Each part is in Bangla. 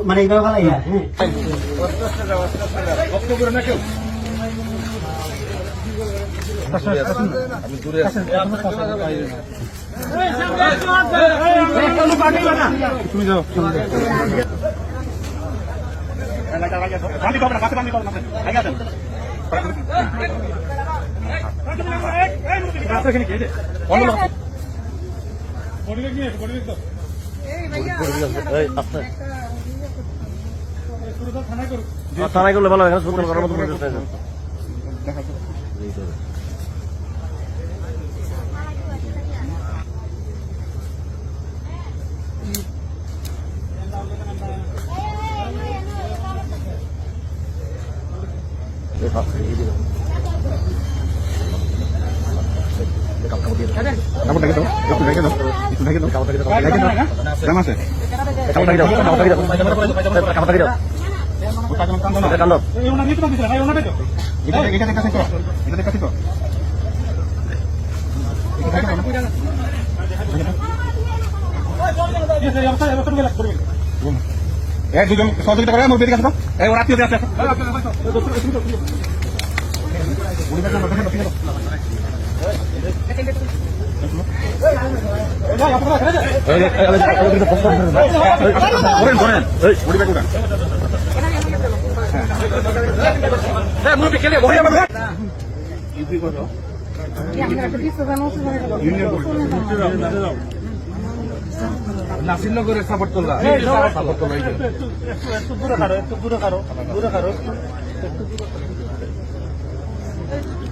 মানে এইভাবে ভালো হ্যাঁ আমি দূরে আছি। তুমি যাও থানায় করলে ভালো হয়, সুন্দর করার মতো পরিবেশ নাই। দুজন সহযোগিতা করে আমার বেদিকে আসো, ওর আত্মীয় আছে। নাসিরনগরের সাপোর্ট তোলা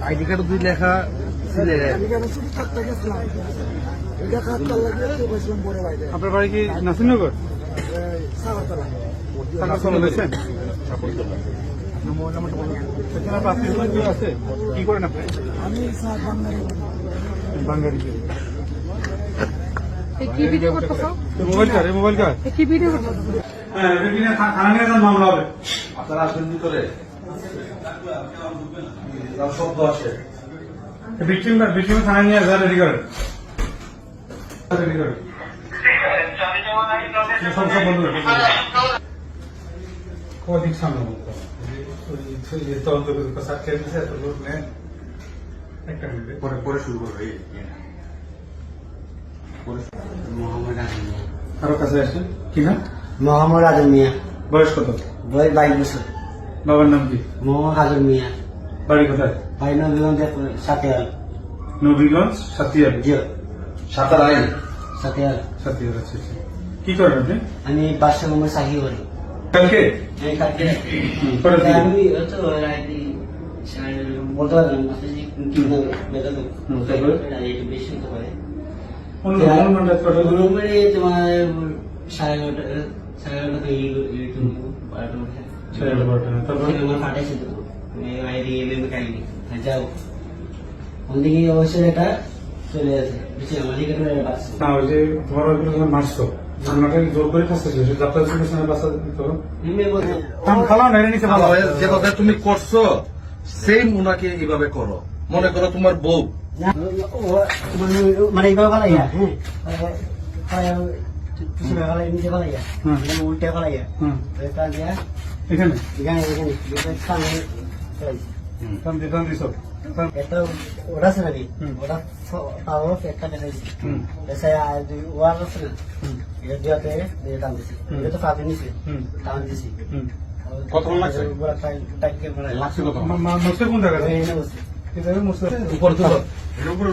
আইডি কার্ড দুই লেখা আপনার বাড়ি কি নাসিরনগর? আছে কি করেন আপনি? বাঙালি মোবাইল কার থানা নিয়ে যান, মামলা হবে। আপনারা আসবেন ভিতরে, শব্দ আসে। ভিকটিম থানা নিয়ে যা রেডি করেন। সব বন্ধ কদিক সামনে তদন্ত করে সাক্ষী দিচ্ছে এত লোক নেন একটা মিনিটে পরে শুরু করবে। কারো কাছে আসেন কি না? মোহাম্মদ আজম মিয়া। বয়স কত? বয়স 22 বছর। বাবার নাম কি? মোহাম্মদ আজম মিয়া। বাড়ি কোথায়? ভাই নবীগঞ্জের সাথিয়াল। নবীগঞ্জ সাতিয়ার। জিও সাঁতার আইন সাথিয়াল। সাতিয়ার। আচ্ছা কি করেন আপনি? আমি বাদশা মোহাম্মদ সাহি করি। কালকে করে দিন। আমি তো বলতে পারলাম আপনি কি বেতন বেশি হতে পারে। অনুমান কত? মানে তোমার 11:30 তারপর আমার ফাটাইছে তো আইডি এমএম কাইনি যাও ওদিকে অবশ্যই এটা চলে আসে বেশি আমাদের কেটে বাসে না ওই যে তোমার ওইগুলো যখন মারছো আপনাকে জোর করে ফাঁসতে ছিল যাত্রা সিলেকশনের বাসা দিতে হবে। কাম খালাও না নিচে ভালো যেভাবে তুমি করছো সেম ওনাকে এইভাবে করো। মনে করো তোমার বউ মানে এইভাবে ভালো হ্যাঁ নিচে ভালো উল্টে ভালো এখানে এখানে দিছ একটা ওটা আছে নাকি ওটা তাও একটা দেখাইছি ওয়ার আছে না এটা দিয়াতে দাম দিছি এটা তো পাবে নিছি দাম দিছি কত লাগছে? লাগছে কত? মস্ত কোন জায়গা? এই না বসে এভাবে মস্ত উপর তুলো। উপরে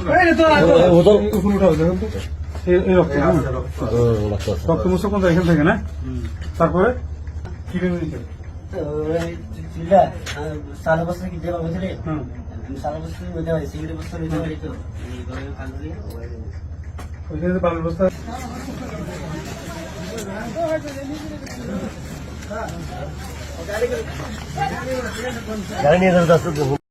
উঠাও দেখুন তো এই রক্ত রক্ত মস্ত কোন জায়গা? এখান থেকে না? তারপরে কি নিতে? সারা বছর কি দেওয়া হয়েছে রে সারা বছর দেওয়া হয়েছে সিগারেট বছর দেওয়া হয়েছে ওইখানে বাল বস্তা গাড়ি নিয়ে যাচ্ছে।